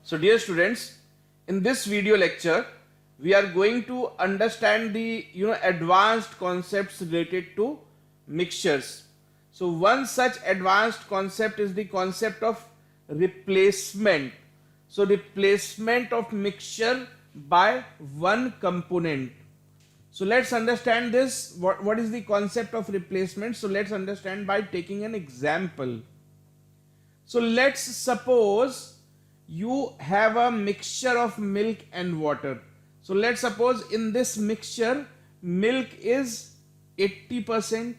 So dear students, in this video lecture, we are going to understand the advanced concepts related to mixtures. So one such advanced concept is the concept of replacement. So replacement of mixture by one component. So let's understand this. What is the concept of replacement? So let's understand by taking an example. So let's suppose you have a mixture of milk and water. So let's suppose in this mixture milk is 80%,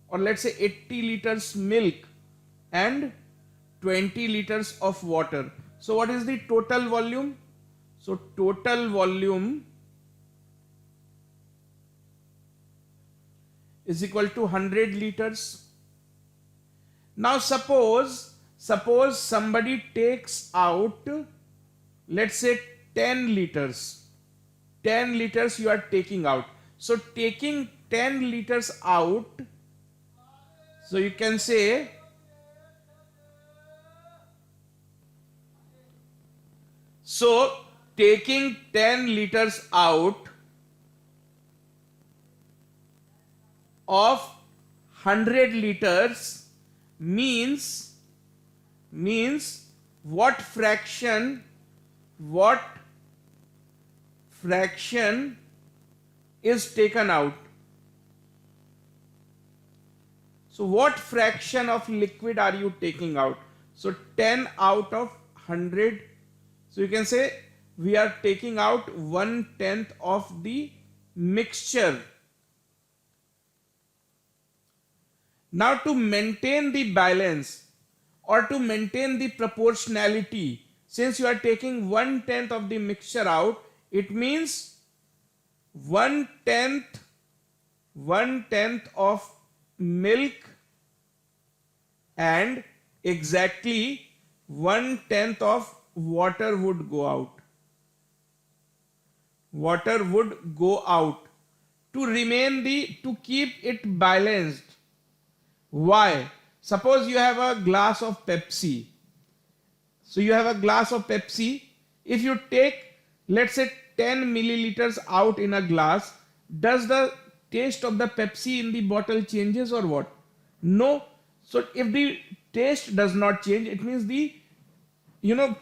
or let's say 80 liters milk and 20 liters of water. So what is the total volume? So total volume is equal to 100 liters. Now suppose somebody takes out, let's say 10 liters. 10 liters you are taking out. So taking 10 liters out, so you can say taking 10 liters out of 100 liters means what fraction is taken out. So what fraction of liquid are you taking out? So 10 out of 100. So you can say we are taking out 1/10 of the mixture. Now to maintain the balance or to maintain the proportionality, since you are taking 1/10 of the mixture out, it means 1/10 of milk and exactly 1/10 of water would go out. Water would go out to keep it balanced. Why? Suppose you have a glass of Pepsi. So you have a glass of Pepsi. If you take, let's say, 10 milliliters out in a glass, does the taste of the Pepsi in the bottle changes or what? No. So if the taste does not change, it means the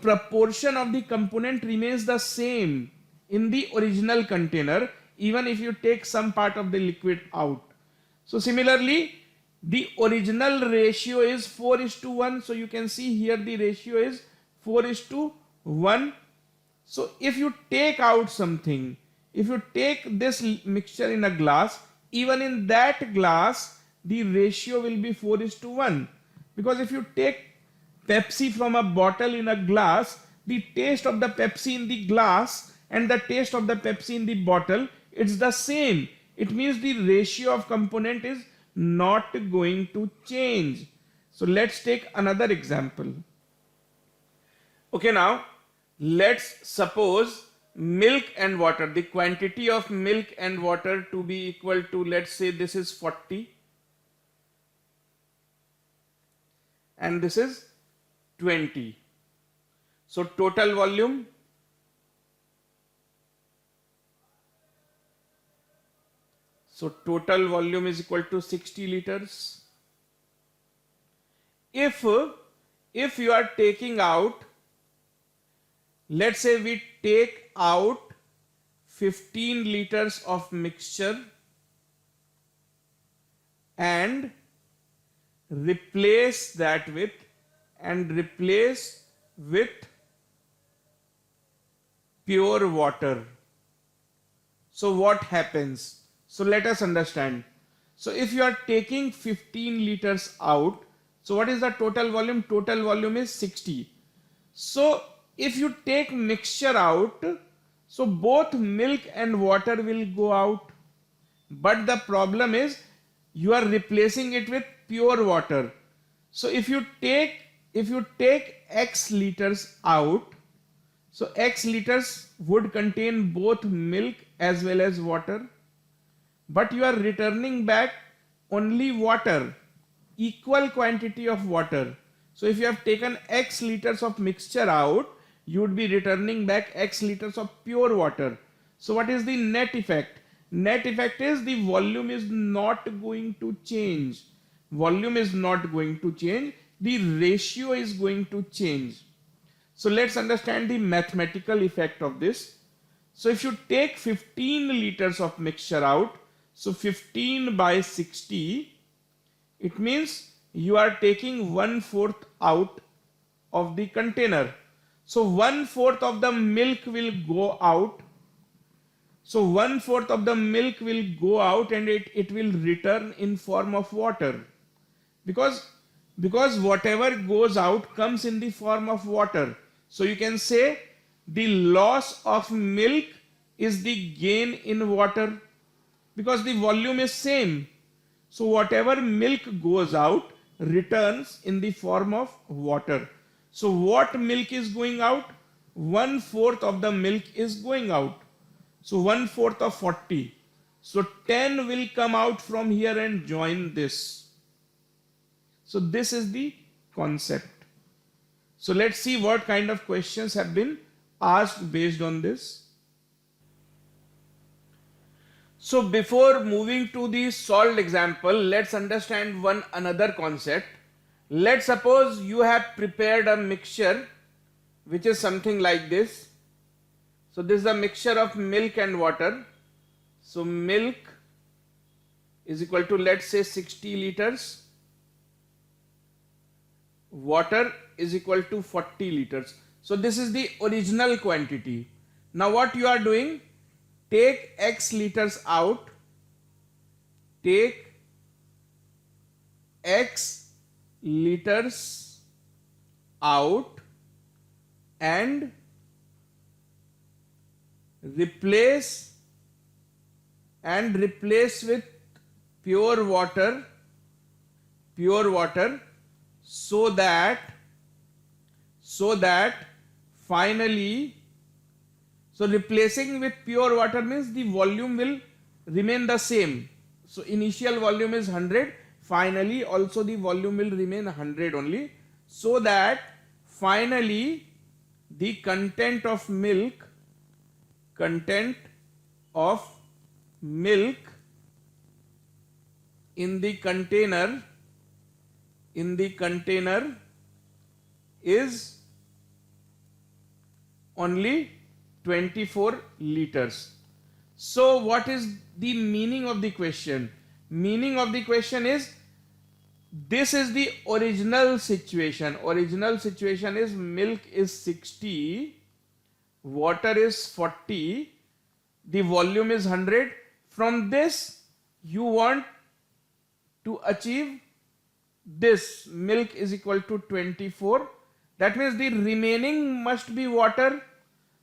proportion of the component remains the same in the original container, even if you take some part of the liquid out. So similarly, the original ratio is 4:1. So you can see here the ratio is 4:1. So if you take out something, if you take this mixture in a glass, even in that glass, the ratio will be 4:1. Because if you take Pepsi from a bottle in a glass, the taste of the Pepsi in the glass and the taste of the Pepsi in the bottle, it's the same. It means the ratio of component is not going to change. So let's take another example. Okay, now let's suppose milk and water, the quantity of milk and water to be equal to, let's say this is 40 and this is 20. So total volume is equal to 60 liters. If you are taking out, let's say we take out 15 liters of mixture and replace with pure water. So what happens? So let us understand. So if you are taking 15 liters out, so what is the total volume? Total volume is 60. So if you take mixture out, so both milk and water will go out. But the problem is you are replacing it with pure water. So if you take X liters out, so X liters would contain both milk as well as water. But you are returning back only water, equal quantity of water. So if you have taken X liters of mixture out, you would be returning back X liters of pure water. So what is the net effect? Net effect is the volume is not going to change. Volume is not going to change. The ratio is going to change. So let's understand the mathematical effect of this. So if you take 15 liters of mixture out, so 15 by 60, it means you are taking 1/4 out of the container. So 1/4 of the milk will go out. So 1/4 of the milk will go out and it will return in form of water. Because whatever goes out comes in the form of water. So you can say the loss of milk is the gain in water because the volume is same. So whatever milk goes out returns in the form of water. So what milk is going out? 1/4 of the milk is going out. So 1/4 of 40. So 10 will come out from here and join this. So this is the concept. So let's see what kind of questions have been asked based on this. So before moving to the solved example, let's understand one another concept. Let's suppose you have prepared a mixture which is something like this. So this is a mixture of milk and water. So milk is equal to, let's say, 60 liters. Water is equal to 40 liters. So this is the original quantity. Now what you are doing? Take X liters out. Take X liters out and replace with pure water so that finally, so replacing with pure water means the volume will remain the same. So initial volume is 100, finally also the volume will remain 100 only, so that finally the content of milk in the container is only 24 liters. So what is the meaning of the question? Meaning of the question is, this is the original situation. Original situation is milk is 60, water is 40, the volume is 100. From this you want to achieve this, milk is equal to 24. That means the remaining must be water.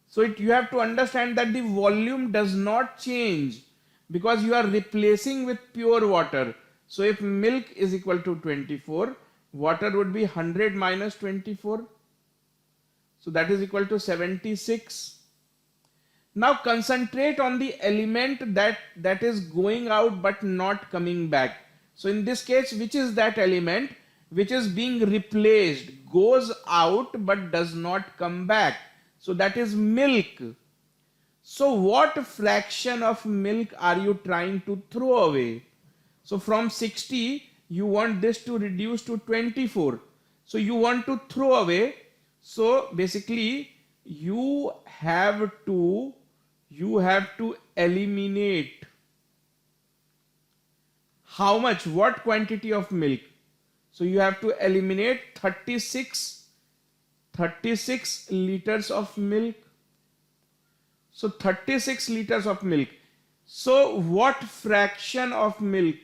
So you have to understand that the volume does not change because you are replacing with pure water. So if milk is equal to 24, water would be 100 minus 24. So that is equal to 76. Now concentrate on the element that is going out but not coming back. So in this case, which is that element which is being replaced, goes out but does not come back? So that is milk. So what fraction of milk are you trying to throw away? So from 60, you want this to reduce to 24. So you want to throw away. So basically you have to eliminate how much, what quantity of milk? So you have to eliminate 36 liters of milk. So 36 liters of milk. So what fraction of milk?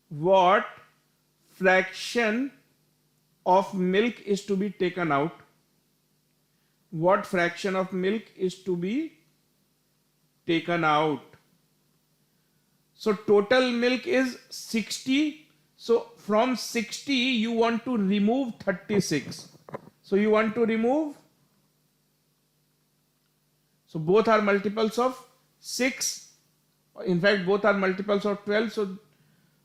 What fraction of milk is to be taken out? What fraction of milk is to be taken out? So total milk is 60. So from 60 you want to remove 36. So you want to remove, so both are multiples of 6. In fact, both are multiples of 12.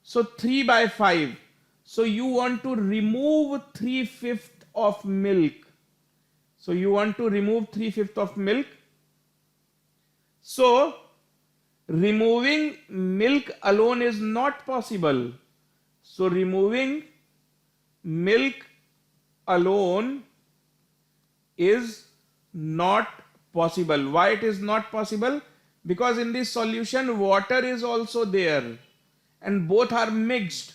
So 3 by 5. So you want to remove 3/5 of milk. So you want to remove 3/5 of milk. So removing milk alone is not possible. So removing milk alone is not possible. Why it is not possible? Because in this solution water is also there and both are mixed.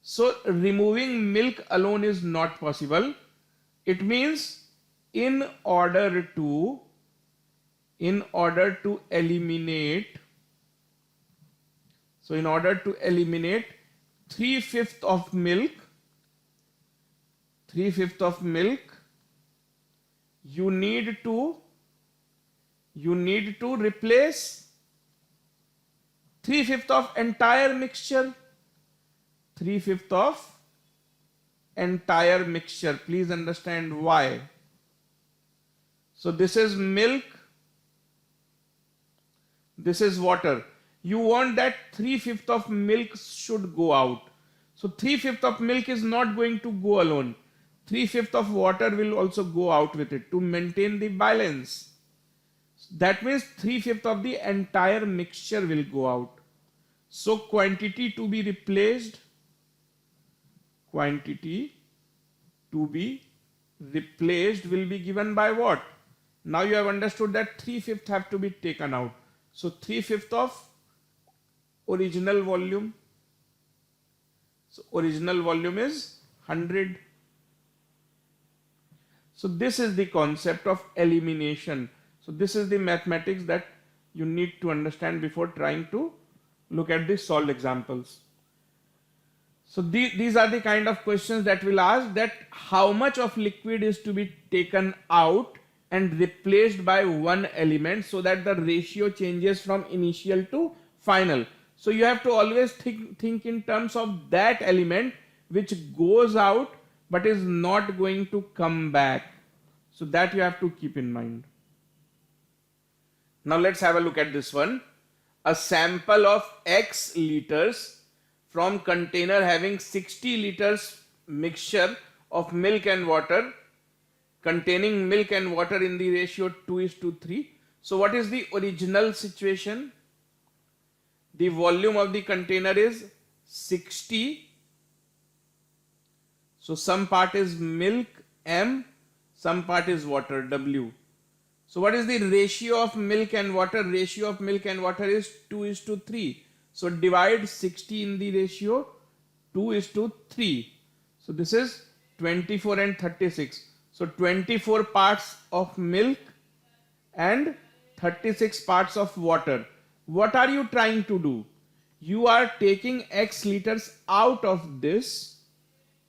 So removing milk alone is not possible. It means in order to eliminate, so in order to eliminate 3/5 of milk, you need to replace 3/5 of entire mixture. 3/5 of entire mixture. Please understand why. So this is milk, this is water. You want that 3/5 of milk should go out. So 3/5 of milk is not going to go alone. 3/5 of water will also go out with it to maintain the balance. That means 3/5 of the entire mixture will go out. So quantity to be replaced will be given by what? Now you have understood that 3/5 have to be taken out. So 3/5 of original volume. So original volume is 100. So this is the concept of elimination. So this is the mathematics that you need to understand before trying to look at the solved examples. So these are the kind of questions that will ask that how much of liquid is to be taken out and replaced by one element so that the ratio changes from initial to final. So you have to always think in terms of that element which goes out but is not going to come back. So that you have to keep in mind. Now let's have a look at this one. A sample of X liters from container having 60 liters mixture of milk and water containing milk and water in the ratio 2:3. So what is the original situation? The volume of the container is 60. So some part is milk M, some part is water W. So what is the ratio of milk and water? Ratio of milk and water is 2:3. So divide 60 in the ratio 2:3. So this is 24 and 36. So 24 parts of milk and 36 parts of water. What are you trying to do? You are taking X liters out of this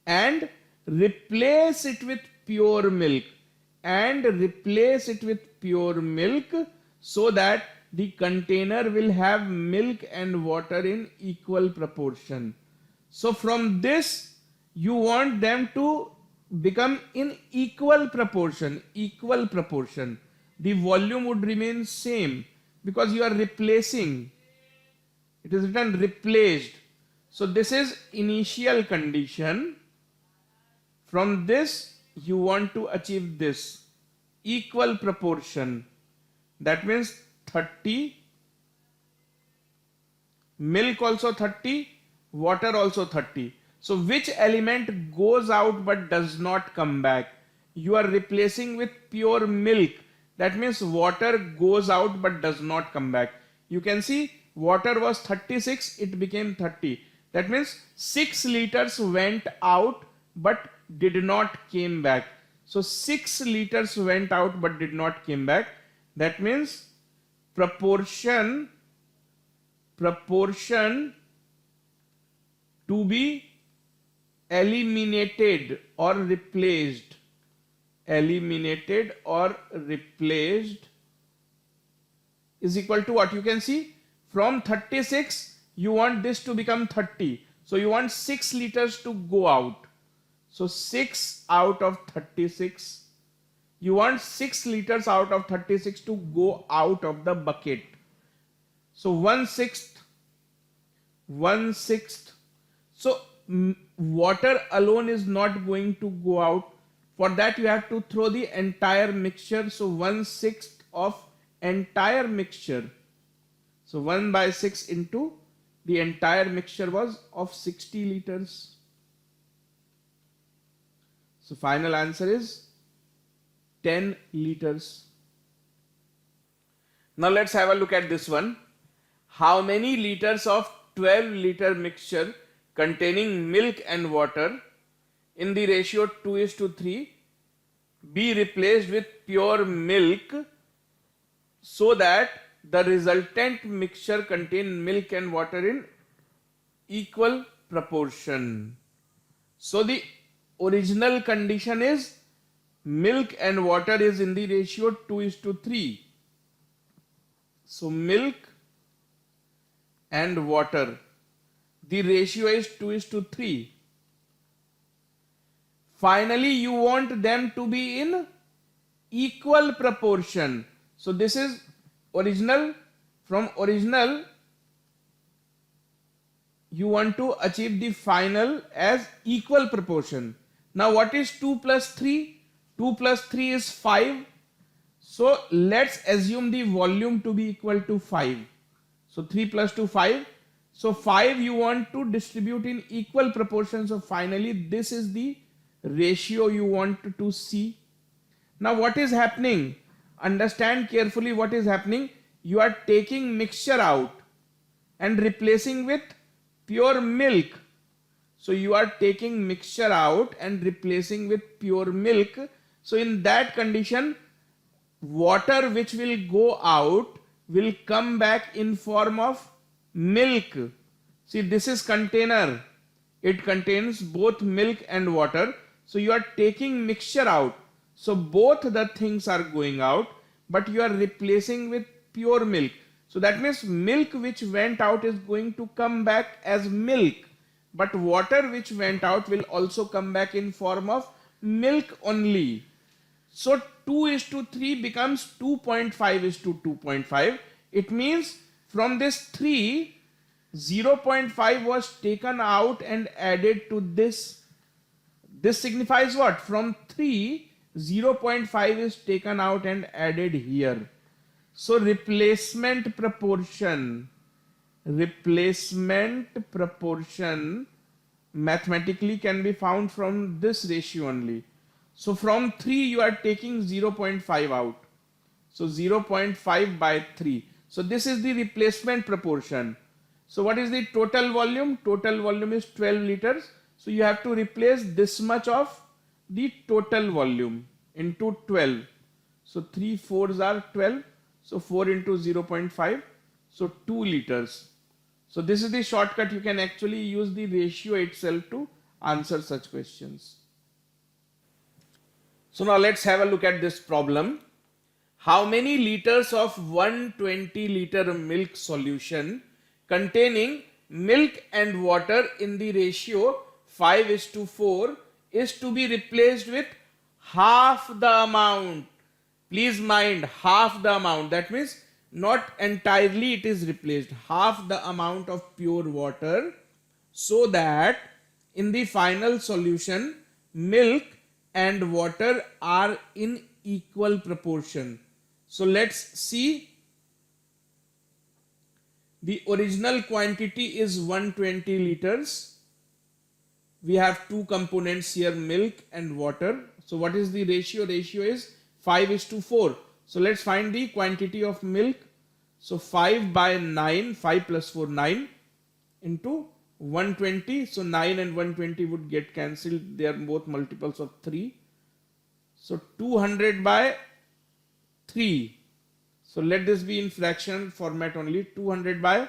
and replace it with pure milk. So that the container will have milk and water in equal proportion. So from this you want them to become in equal proportion. The volume would remain same because you are replacing. It is written replaced. So this is initial condition. From this you want to achieve this equal proportion. That means 30, milk also 30, water also 30. So which element goes out but does not come back? You are replacing with pure milk. That means water goes out but does not come back. You can see water was 36, it became 30. That means 6 liters went out but did not came back. So 6 liters went out but did not came back. That means proportion to be eliminated or replaced is equal to what? You can see from 36 you want this to become 30. So you want 6 liters to go out. So 6 out of 36. You want 6 liters out of 36 to go out of the bucket. So 1/6. So water alone is not going to go out For that you have to throw the entire mixture. So 1/6 of entire mixture. So 1/6 into the entire mixture was of 60 liters. So final answer is 10 liters. Now let's have a look at this one. How many liters of 12-liter mixture containing milk and water in the ratio 2:3 be replaced with pure milk so that the resultant mixture contain milk and water in equal proportion? So the original condition is milk and water is in the ratio 2:3. So milk and water, the ratio is 2:3. Finally, you want them to be in equal proportion. So this is original. From original, you want to achieve the final as equal proportion. Now what is 2 plus 3? 2 plus 3 is 5. So let's assume the volume to be equal to 5. So 3 plus 2, 5. So 5 you want to distribute in equal proportions. So finally this is the ratio you want to see. Now what is happening? Understand carefully what is happening. You are taking mixture out and replacing with pure milk. So you are taking mixture out and replacing with pure milk. So in that condition, water which will go out will come back in form of milk. See, this is container. It contains both milk and water. So you are taking mixture out. So both the things are going out, but you are replacing with pure milk. So that means milk which went out is going to come back as milk, but water which went out will also come back in form of milk only. So 2:3 becomes 2.5:2.5. It means from this 3, 0.5 was taken out and added to this. This signifies what? From 3, 0.5 is taken out and added here. So replacement proportion mathematically can be found from this ratio only. So from 3 you are taking 0.5 out. So 0.5 by 3. So this is the replacement proportion. So what is the total volume? Total volume is 12 liters. So you have to replace this much of the total volume into 12. So 3 4s are 12. So 4 into 0.5. So 2 liters. So this is the shortcut. You can actually use the ratio itself to answer such questions. So now let's have a look at this problem. How many liters of 120-liter milk solution containing milk and water in the ratio 5:4 is to be replaced with half the amount? Please mind, half the amount. That means not entirely it is replaced. Half the amount of pure water, so that in the final solution milk and water are in equal proportion. So let's see. The original quantity is 120 liters. We have two components here, milk and water. So what is the ratio? Ratio is 5:4. So let's find the quantity of milk. So 5 by 9, 5 plus 4, 9 into 120. So 9 and 120 would get cancelled. They are both multiples of 3. So 200 by 3. So let this be in fraction format only. 200 by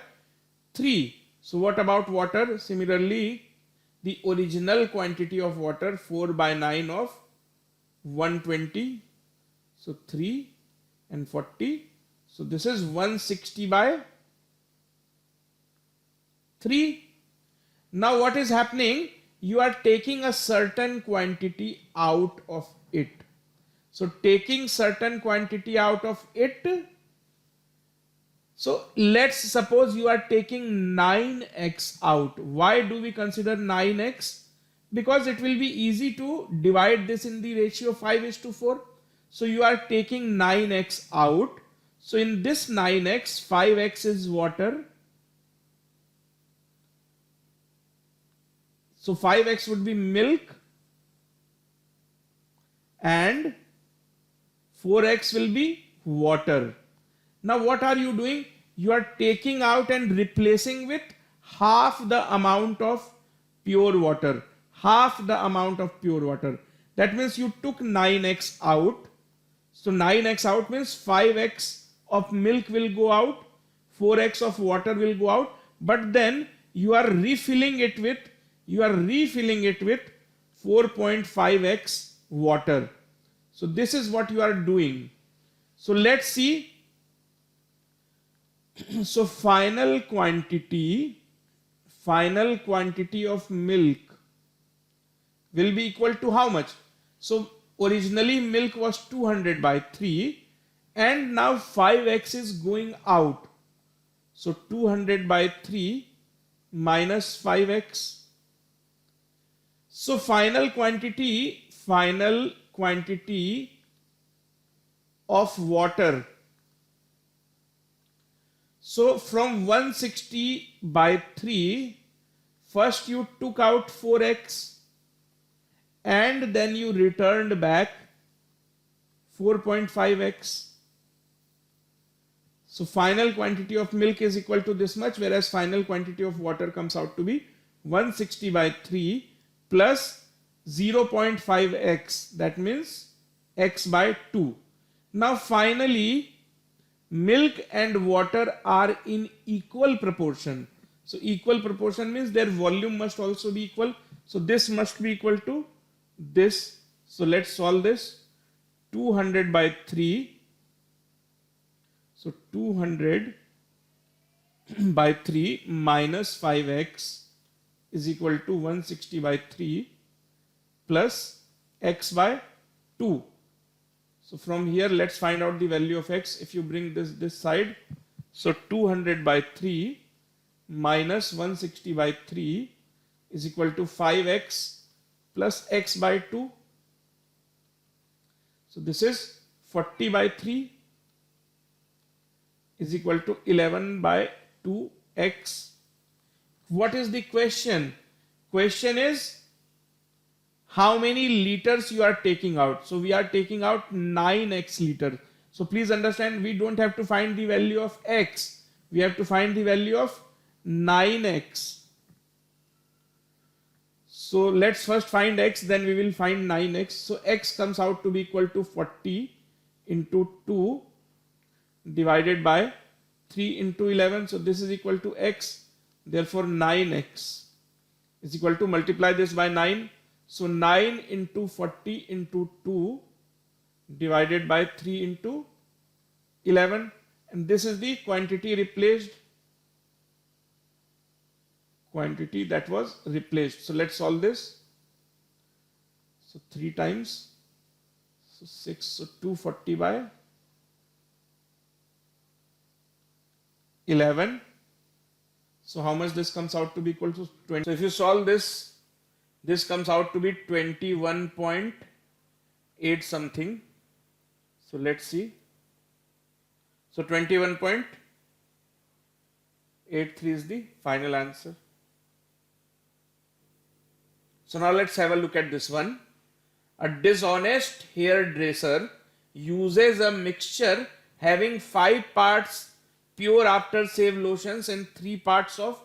3. So what about water? Similarly, the original quantity of water 4 by 9 of 120. So 3 and 40. So this is 160 by 3. Now what is happening? You are taking a certain quantity out of it. So taking certain quantity out of it. So let's suppose you are taking 9x out. Why do we consider 9x? because it will be easy to divide this in the ratio 5:4. So you are taking 9x out. So in this 9x, 5x is water. So 5x would be milk and 4x will be water. Now what are you doing? You are taking out and replacing with half the amount of pure water. Half the amount of pure water. That means you took 9x out. So 9x out means 5x of milk will go out, 4x of water will go out, but then you are refilling it with 4.5x water. So this is what you are doing. So let's see. So final quantity of milk will be equal to how much? So originally milk was 200 by 3 and now 5x is going out. So 200 by 3 minus 5x. So final quantity of water. So from 160 by 3, first you took out 4x and then you returned back 4.5x. So final quantity of milk is equal to this much, whereas final quantity of water comes out to be 160 by 3 plus 0.5x, that means x by 2. Now finally milk and water are in equal proportion. So equal proportion means their volume must also be equal. So this must be equal to this. So let's solve this. 200 by 3. So 200 by 3 minus 5x is equal to 160 by 3 plus x by 2. So from here let's find out the value of x. If you bring this side, so 200 by 3 minus 160 by 3 is equal to 5x plus x by 2. So this is 40 by 3 is equal to 11 by 2x. What is the question? Question is how many liters you are taking out. So we are taking out 9x liter. So please understand, we don't have to find the value of x. We have to find the value of 9x. So let's first find x, then we will find 9x. So x comes out to be equal to 40 into 2 divided by 3 into 11. So this is equal to x. Therefore 9x is equal to, multiply this by 9. So 9 into 40 into 2 divided by 3 into 11. And this is the quantity replaced. Quantity that was replaced. So let's solve this. So 3 times. So 6. So 240 by 11. So how much this comes out to be equal to 20. So if you solve this, this comes out to be 21.8 something. So let's see. So 21.83 is the final answer. So now let's have a look at this one. A dishonest hairdresser uses a mixture having 5 parts pure aftershave lotions and 3 parts of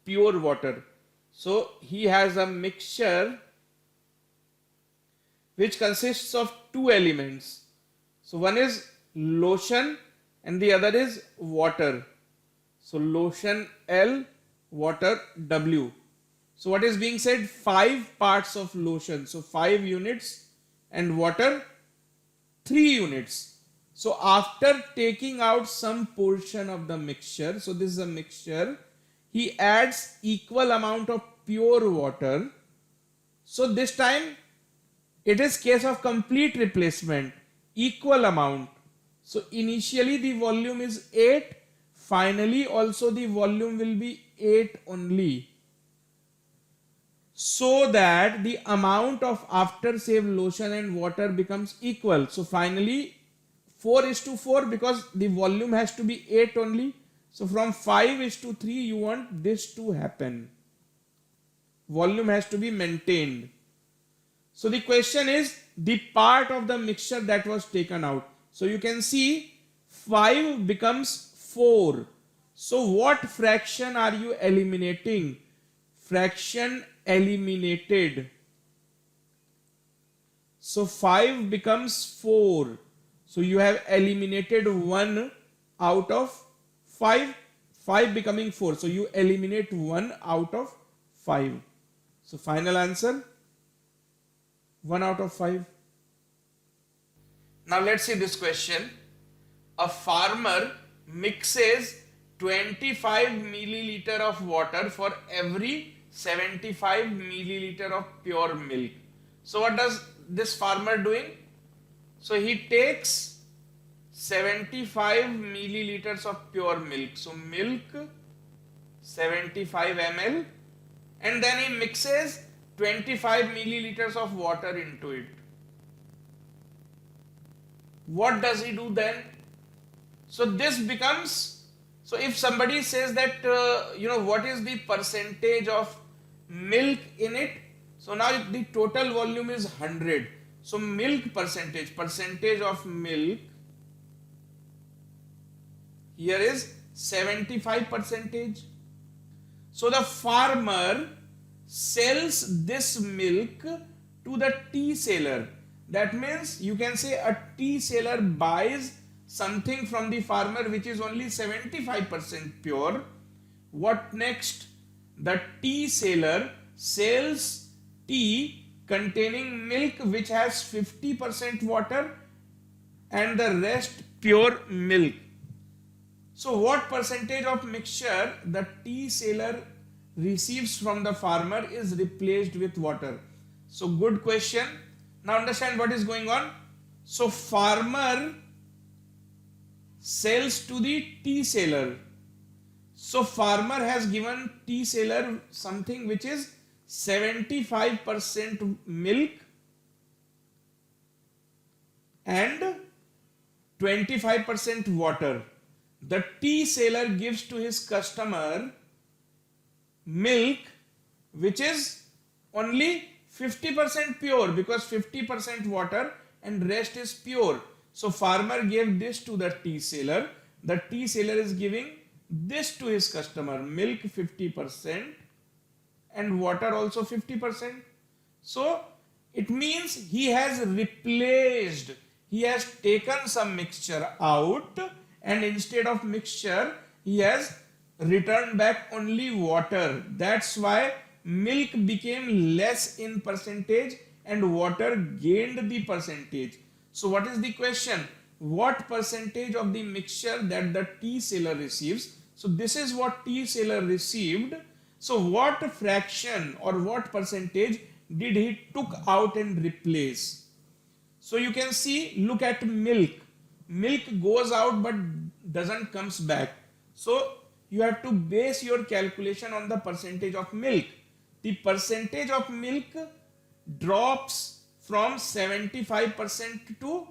pure water. So he has a mixture which consists of 2 elements. So one is lotion and the other is water. So lotion L, water W. So what is being said? 5 parts of lotion. So 5 units and water 3 units. So after taking out some portion of the mixture, so this is a mixture, he adds equal amount of pure water. So this time it is case of complete replacement, equal amount. So initially the volume is 8, finally also the volume will be 8 only. so that the amount of aftershave lotion and water becomes equal. So finally 4 is to 4 because the volume has to be 8 only. So from 5 is to 3 you want this to happen. Volume has to be maintained. So the question is the part of the mixture that was taken out. So you can see 5 becomes 4. So what fraction are you eliminating? Fraction eliminated. So 5 becomes 4. So you have eliminated 1 out of 5. 5 becoming 4. So you eliminate 1 out of 5. So final answer 1 out of 5. Now let's see this question. A farmer mixes 25 milliliter of water for every 75 milliliter of pure milk. So what does this farmer doing? So he takes 75 milliliters of pure milk. So milk 75 ml and then he mixes 25 milliliters of water into it. What does he do then? So this becomes, so if somebody says that what is the percentage of milk in it, so now the total volume is 100. So milk percentage of milk here is 75%. So the farmer sells this milk to the tea seller. That means you can say a tea seller buys something from the farmer which is only 75% pure. What next? The tea seller sells tea containing milk which has 50% water and the rest pure milk. So what percentage of mixture the tea seller receives from the farmer is replaced with water? So good question. Now understand what is going on. So farmer sells to the tea seller. So farmer has given tea seller something which is 75% milk and 25% water. The tea seller gives to his customer milk which is only 50% pure because 50% water and rest is pure. So farmer gave this to the tea seller. The tea seller is giving this to his customer, milk 50% and water also 50%. So it means he has replaced, he has taken some mixture out and instead of mixture he has returned back only water. That's why milk became less in percentage and water gained the percentage. So what is the question? What percentage of the mixture that the tea seller receives? So this is what tea seller received. So what fraction or what percentage did he took out and replace? So you can see, look at milk. Milk goes out but doesn't comes back. So you have to base your calculation on the percentage of milk. The percentage of milk drops from 75% to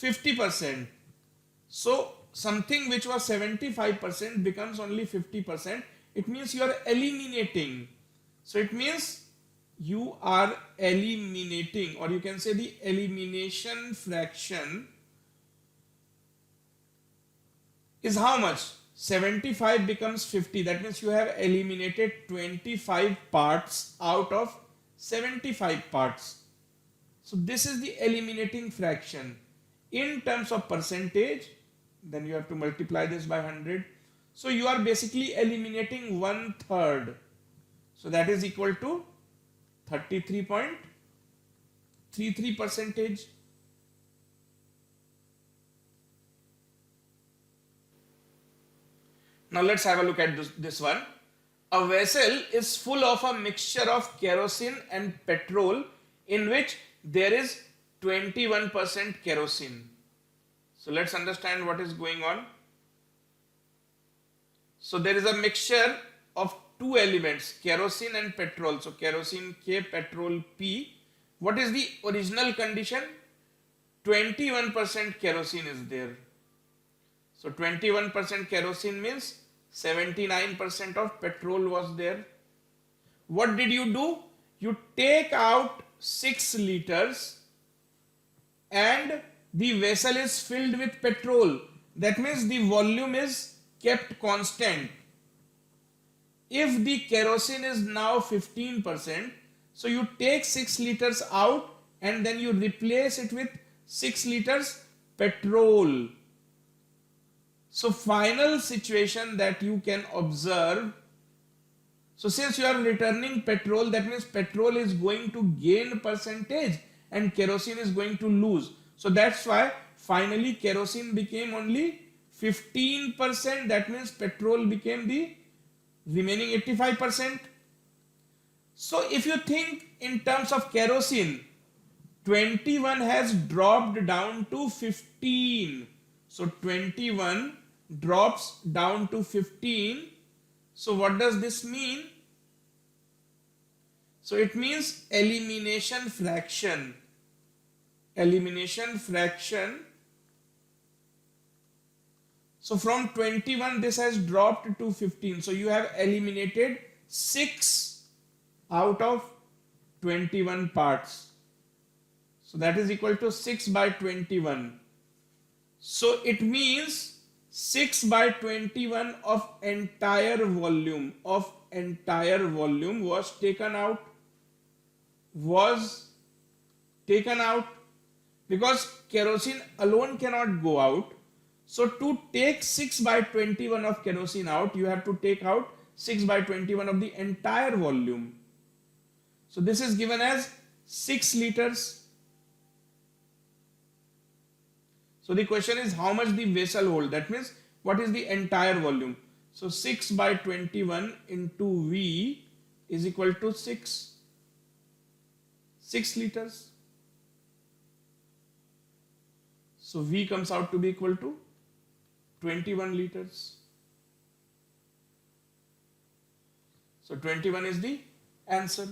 50%. So something which was 75% becomes only 50%. It means you are eliminating. So it means you are eliminating, or you can say the elimination fraction is how much? 75 becomes 50. That means you have eliminated 25 parts out of 75 parts. So this is the eliminating fraction. In terms of percentage, then you have to multiply this by 100. So you are basically eliminating 1/3. So that is equal to 33.33%. Now let's have a look at this one. A vessel is full of a mixture of kerosene and petrol in which there is 21% kerosene. So let's understand what is going on. So there is a mixture of two elements, kerosene and petrol. So kerosene K, petrol P. What is the original condition? 21% kerosene is there. So 21% kerosene means 79% of petrol was there. What did you do? You take out 6 liters and the vessel is filled with petrol. That means the volume is kept constant. If the kerosene is now 15%, so you take 6 liters out and then you replace it with 6 liters petrol. So final situation that you can observe, so since you are returning petrol, that means petrol is going to gain percentage and kerosene is going to lose. So that's why finally kerosene became only 15%. That means petrol became the remaining 85%. So if you think in terms of kerosene, 21 has dropped down to 15. So 21 drops down to 15. So what does this mean? So it means elimination fraction. Elimination fraction. So from 21 this has dropped to 15. So you have eliminated 6 out of 21 parts. So that is equal to 6 by 21. So it means 6 by 21 of entire volume was taken out. Because kerosene alone cannot go out. So to take 6 by 21 of kerosene out, you have to take out 6 by 21 of the entire volume. So this is given as 6 liters. So the question is how much the vessel hold. That means what is the entire volume. So 6 by 21 into V is equal to 6 liters. So V comes out to be equal to 21 liters. So 21 is the answer.